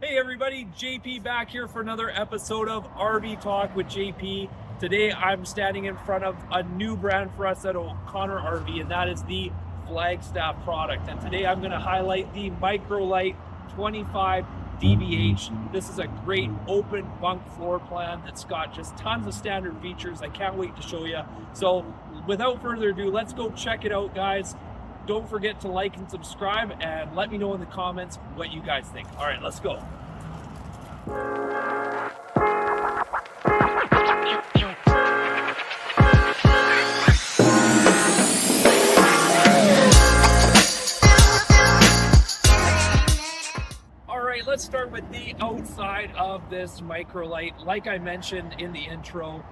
Hey everybody, JP back here for another episode of RV Talk with JP. Today I'm standing in front of a new brand for us at O'Connor RV, and that is the Flagstaff product. And today I'm going to highlight the Micro Lite 25 DBH. This is a great open bunk floor plan that's got just tons of standard features. I can't wait to show you. So without further ado, let's go check it out, guys. Don't forget to like and subscribe and let me know in the comments what you guys think. All right, let's go. All right, let's start with the outside of this Micro Lite. Like I mentioned in the intro,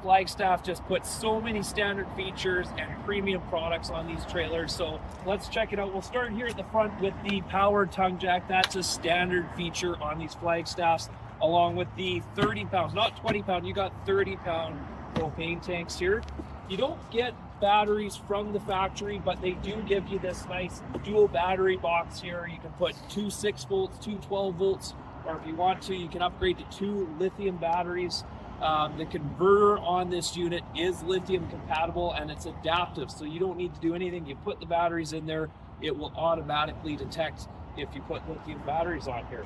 Flagstaff just puts so many standard features and premium products on these trailers. So let's check it out. We'll start here at the front with the power tongue jack. That's a standard feature on these Flagstaffs, along with the 30 pounds, not 20 pound, you got 30 pound propane tanks here. You don't get batteries from the factory, but they do give you this nice dual battery box here. You can put two 6 volts, two 12 volts, or if you want to, you can upgrade to 2 lithium batteries. The converter on this unit is lithium compatible and it's adaptive, so you don't need to do anything. You put the batteries in there, it will automatically detect if you put lithium batteries on here.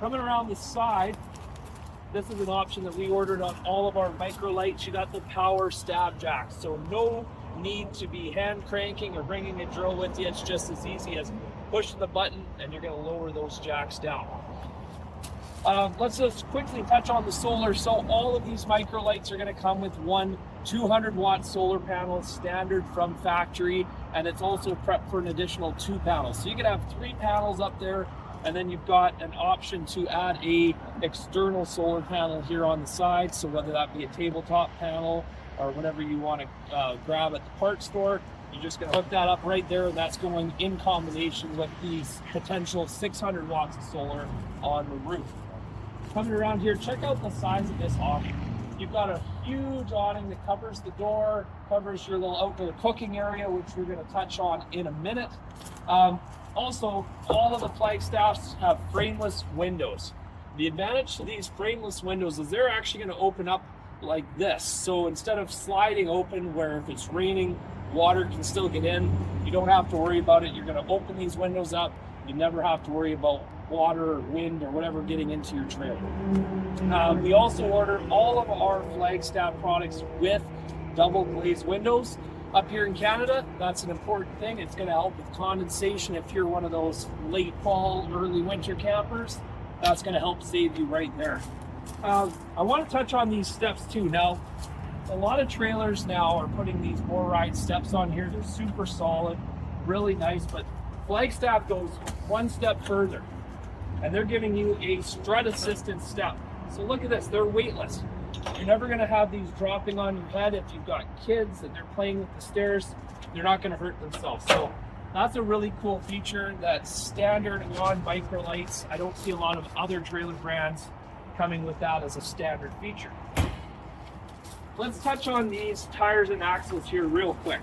Coming around the side, this is an option that we ordered on all of our Micro Lites. You got the power stab jack, so no need to be hand cranking or bringing a drill with you. It's just as easy as pushing the button and you're going to lower those jacks down. Let's just quickly touch on the solar. So all of these Micro Lites are going to come with one 200 watt solar panel, standard from factory, and it's also prepped for an additional 2 panels. So you can have 3 panels up there, and then you've got an option to add a external solar panel here on the side. So whether that be a tabletop panel or whatever you want to grab at the parts store, you're just going to hook that up right there, and that's going in combination with these potential 600 watts of solar on the roof. Coming around here, check out the size of this awning. You've got a huge awning that covers the door, covers your little outdoor cooking area, which we're going to touch on in a minute. Also, all of the Flagstaffs have frameless windows. The advantage to these frameless windows is they're actually going to open up like this. So instead of sliding open where if it's raining, water can still get in, you don't have to worry about it. You're going to open these windows up. You never have to worry about water or wind or whatever getting into your trailer. We also ordered all of our Flagstaff products with double glazed windows. Up here in Canada, that's an important thing. It's going to help with condensation if you're one of those late fall, early winter campers. That's going to help save you right there. I want to touch on these steps too. Now, a lot of trailers now are putting these MORryde steps on here. They're super solid, really nice, but Flagstaff goes one step further, and they're giving you a strut assistant step. So look at this, they're weightless. You're never going to have these dropping on your head. If you've got kids and they're playing with the stairs, they're not going to hurt themselves. So that's a really cool feature that's standard on Micro Lites. I don't see a lot of other trailer brands coming with that as a standard feature. Let's touch on these tires and axles here real quick.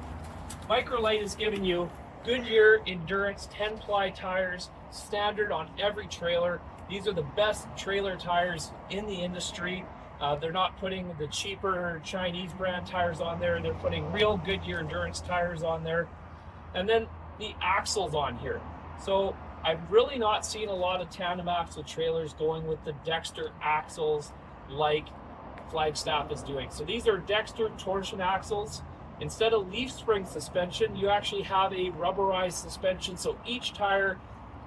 Micro Lite is giving you Goodyear Endurance 10-ply tires, standard on every trailer. These are the best trailer tires in the industry. They're not putting the cheaper Chinese brand tires on there. They're putting real Goodyear Endurance tires on there. And then the axles on here. So I've really not seen a lot of tandem axle trailers going with the Dexter axles like Flagstaff is doing. So these are Dexter torsion axles. Instead of leaf spring suspension, you actually have a rubberized suspension, so each tire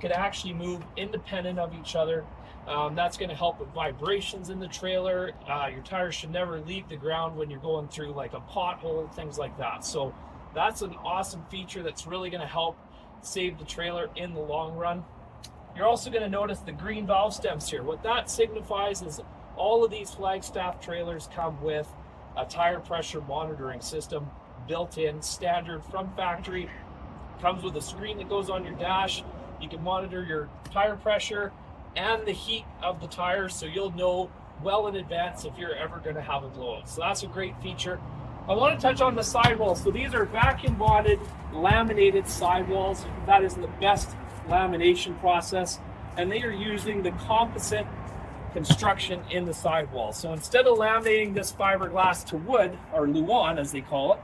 could actually move independent of each other. That's going to help with vibrations in the trailer. Your tires should never leave the ground when you're going through like a pothole, things like that. So that's an awesome feature that's really going to help save the trailer in the long run. You're also going to notice the green valve stems here. What that signifies is all of these Flagstaff trailers come with a tire pressure monitoring system built in, standard from factory. Comes with a screen that goes on your dash. You can monitor your tire pressure and the heat of the tires, so you'll know well in advance if you're ever going to have a blowout. So that's a great feature. I want to touch on the sidewalls. So these are vacuum bonded laminated sidewalls. That is the best lamination process. and they are using the composite construction in the sidewall. So instead of laminating this fiberglass to wood, or Luan as they call it,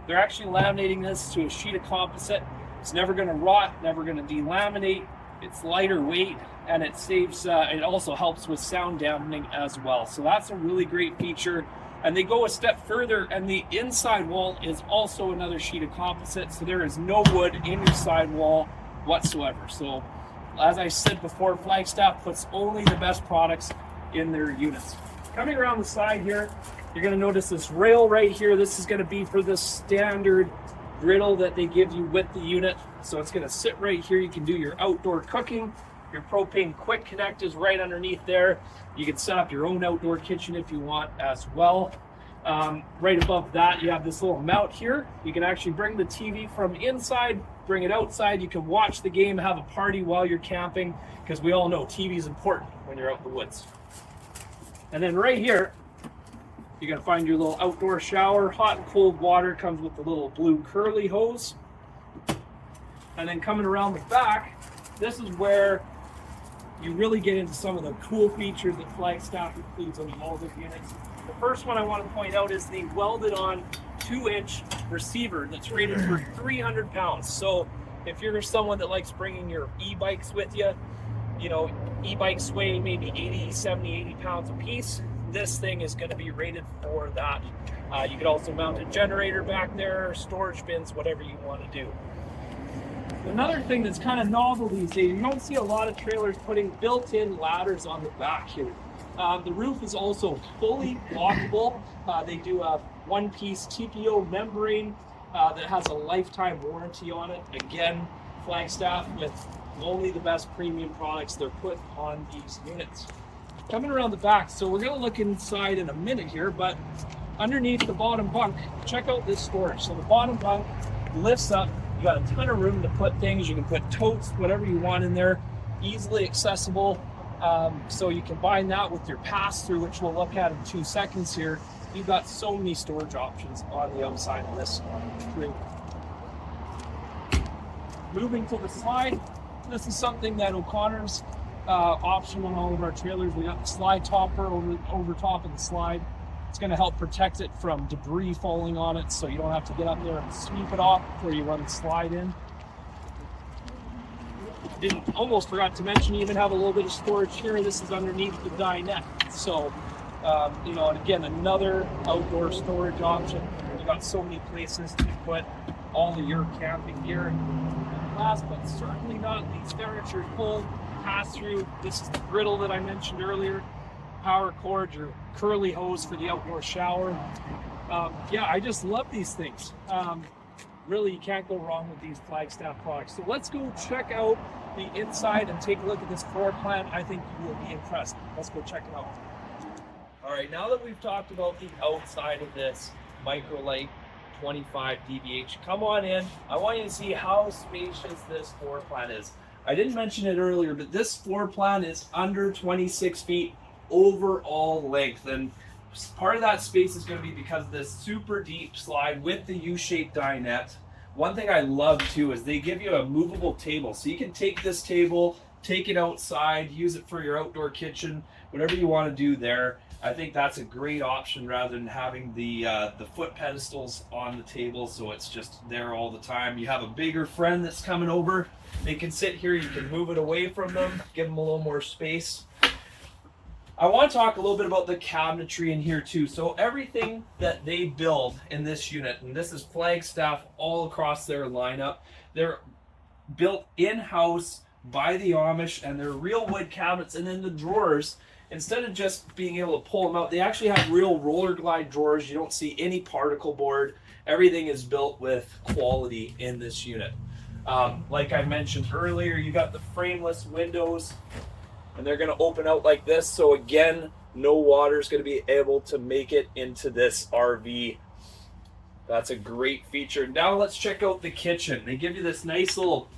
they're actually laminating this to a sheet of composite. It's never going to rot, never going to delaminate. It's lighter weight, and it saves. It also helps with sound dampening as well. So that's a really great feature. And they go a step further, and the inside wall is also another sheet of composite. So there is no wood in your sidewall whatsoever. So as I said before, Flagstaff puts only the best products in their units. Coming around the side here, you're going to notice this rail right here. This is going to be for the standard griddle that they give you with the unit. So it's going to sit right here. You can do your outdoor cooking. Your propane quick connect is right underneath there. You can set up your own outdoor kitchen if you want as well. Right above that, you have this little mount here. You can actually bring the TV from inside, bring it outside. You can watch the game, have a party while you're camping, because we all know TV is important when you're out in the woods. And then right here, you're going to find your little outdoor shower. Hot and cold water comes with the little blue curly hose. And then coming around the back, this is where you really get into some of the cool features that Flagstaff includes on all their units. The first one I want to point out is the welded on 2-inch receiver that's rated for 300 pounds. So if you're someone that likes bringing your e-bikes with you, you know, e-bikes weigh maybe 80, 70, 80 pounds a piece. This thing is going to be rated for that. You could also mount a generator back there, storage bins, whatever you want to do. Another thing that's kind of novel these days, you don't see a lot of trailers putting built-in ladders on the back here. The roof is also fully lockable. They do a one-piece TPO membrane that has a lifetime warranty on it. Again, Flagstaff with only the best premium products they're put on these units. Coming around the back, so we're going to look inside in a minute here, but underneath the bottom bunk, check out this storage. So the bottom bunk lifts up. You got a ton of room to put things. You can put totes, whatever you want in there, easily accessible. So you combine that with your pass-through, which we'll look at in 2 seconds here. You've got so many storage options on the outside of this tree. Moving to the slide, this is something that O'Connor's option on all of our trailers. We got the slide topper over top of the slide. It's going to help protect it from debris falling on it, so you don't have to get up there and sweep it off before you run the slide in. Almost forgot to mention, you even have a little bit of storage here. This is underneath the dinette. So, you know, and again, another outdoor storage option. You got so many places to put all of your camping gear. And last but certainly not least, furniture pull, pass through. This is the griddle that I mentioned earlier. Power cord, your curly hose for the outdoor shower. Yeah, I just love these things. Really, you can't go wrong with these Flagstaff products. So let's go check out the inside and take a look at this floor plan. I think you will be impressed. Let's go check it out. All right, now that we've talked about the outside of this Microlite 25 DVH, come on in. I want you to see how spacious this floor plan is. I didn't mention it earlier, but this floor plan is under 26 feet overall length, and part of that space is going to be because of this super deep slide with the U-shaped dinette. One thing I love too is they give you a movable table, so you can take this table, take it outside, use it for your outdoor kitchen, whatever you want to do there. I think that's a great option rather than having the foot pedestals on the table, so it's just there all the time. You have a bigger friend that's coming over, they can sit here, you can move it away from them, give them a little more space. I want to talk a little bit about the cabinetry in here too. So everything that they build in this unit, and this is Flagstaff all across their lineup, they're built in-house by the Amish, and they're real wood cabinets. And in the drawers, instead of just being able to pull them out, they actually have real roller glide drawers. You don't see any particle board. Everything is built with quality in this unit. Like I mentioned earlier, you got the frameless windows, and they're going to open out like this. So again, no water is going to be able to make it into this RV. That's a great feature. Now let's check out the kitchen. They give you this nice little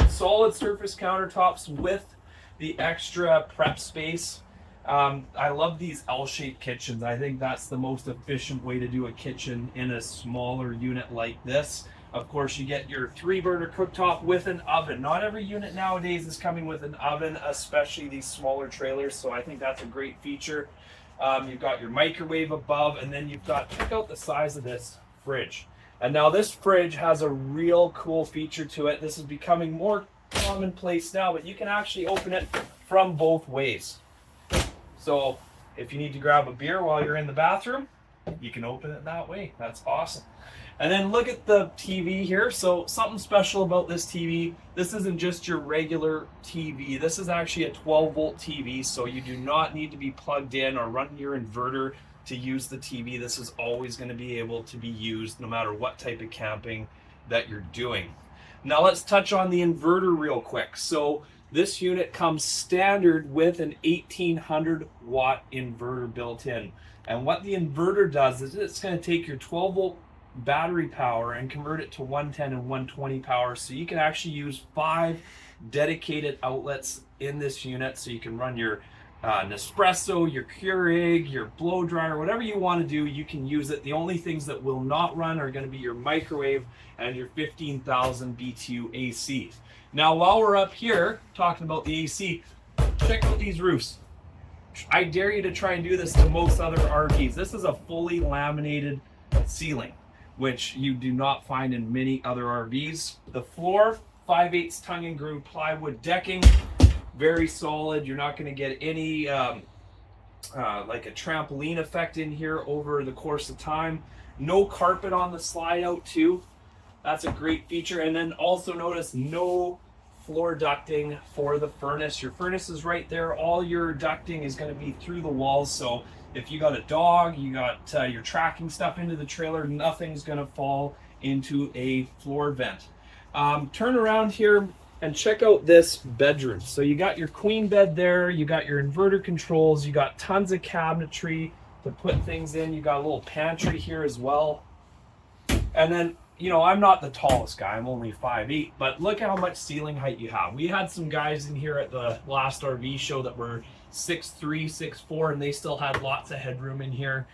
solid surface countertops with the extra prep space. I love these L-shaped kitchens. I think that's the most efficient way to do a kitchen in a smaller unit like this. Of course, you get your 3-burner cooktop with an oven. Not every unit nowadays is coming with an oven, especially these smaller trailers, so I think that's a great feature. You've got your microwave above, and then you've got, check out the size of this fridge. And now this fridge has a real cool feature to it. This is becoming more commonplace now, but you can actually open it from both ways. So if you need to grab a beer while you're in the bathroom, you can open it that way. That's awesome. And then look at the TV here. So something special about this TV, this isn't just your regular TV. This is actually a 12-volt TV, so you do not need to be plugged in or run your inverter to use the TV. This is always going to be able to be used no matter what type of camping that you're doing. Now let's touch on the inverter real quick. So this unit comes standard with an 1800 watt inverter built in. And what the inverter does is it's going to take your 12-volt battery power and convert it to 110 and 120 power, so you can actually use 5 dedicated outlets in this unit, so you can run your Nespresso, your Keurig, your blow dryer, whatever you want to do, you can use it. The only things that will not run are going to be your microwave and your 15,000 BTU AC. Now while we're up here talking about the AC, check out these roofs. I dare you to try and do this to most other RVs. This is a fully laminated ceiling, which you do not find in many other RVs. The floor, 5/8 tongue and groove plywood decking, very solid. You're not going to get any like a trampoline effect in here over the course of time. No carpet on the slide out too. That's a great feature. And then also notice no floor ducting for the furnace. Your furnace is right there. All your ducting is going to be through the walls. So if you got a dog, you got you're tracking stuff into the trailer, nothing's going to fall into a floor vent. Turn around here and check out this bedroom. So you got your queen bed there, you got your inverter controls, you got tons of cabinetry to put things in, you got a little pantry here as well. And then, you know, I'm not the tallest guy, I'm only 5'8", but look how much ceiling height you have. We had some guys in here at the last RV show that were 6'3", 6'4", and they still had lots of headroom in here.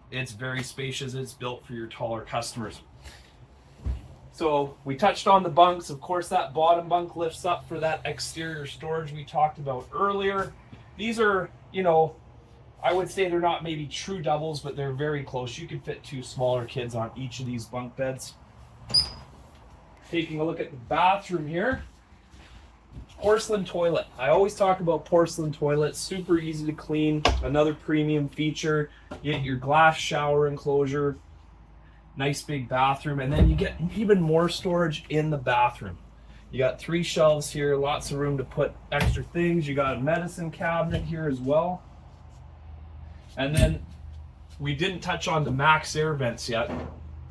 It's very spacious, it's built for your taller customers. So we touched on the bunks. Of course, that bottom bunk lifts up for that exterior storage we talked about earlier. These are, you know, I would say they're not maybe true doubles, but they're very close. You could fit 2 smaller kids on each of these bunk beds. Taking a look at the bathroom here. Porcelain toilet. I always talk about porcelain toilets. Super easy to clean. Another premium feature. You get your glass shower enclosure. Nice big bathroom, and then you get even more storage in the bathroom. You got 3 shelves here, lots of room to put extra things. You got a medicine cabinet here as well. And then we didn't touch on the max air vents yet.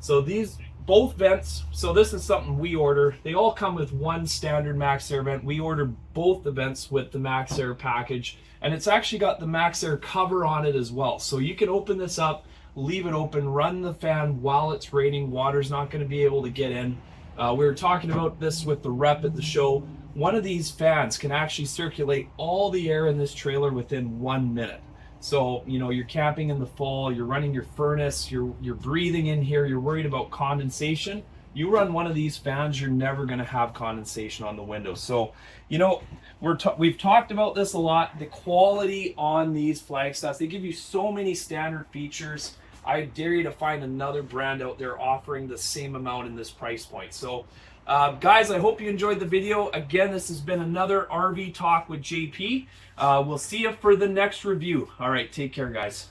So these both vents, so this is something we order. They all come with one standard max air vent. We order both the vents with the max air package, and it's actually got the max air cover on it as well. So you can open this up, leave it open, run the fan while it's raining. Water's not going to be able to get in. We were talking about this with the rep at the show. One of these fans can actually circulate all the air in this trailer within 1 minute. So, you know, you're camping in the fall, you're running your furnace, you're breathing in here, you're worried about condensation. You run one of these fans, you're never going to have condensation on the windows. So, you know, we've talked about this a lot. The quality on these Flagstaffs, they give you so many standard features. I dare you to find another brand out there offering the same amount in this price point. So, guys, I hope you enjoyed the video. Again, this has been another RV Talk with JP. We'll see you for the next review. All right, take care, guys.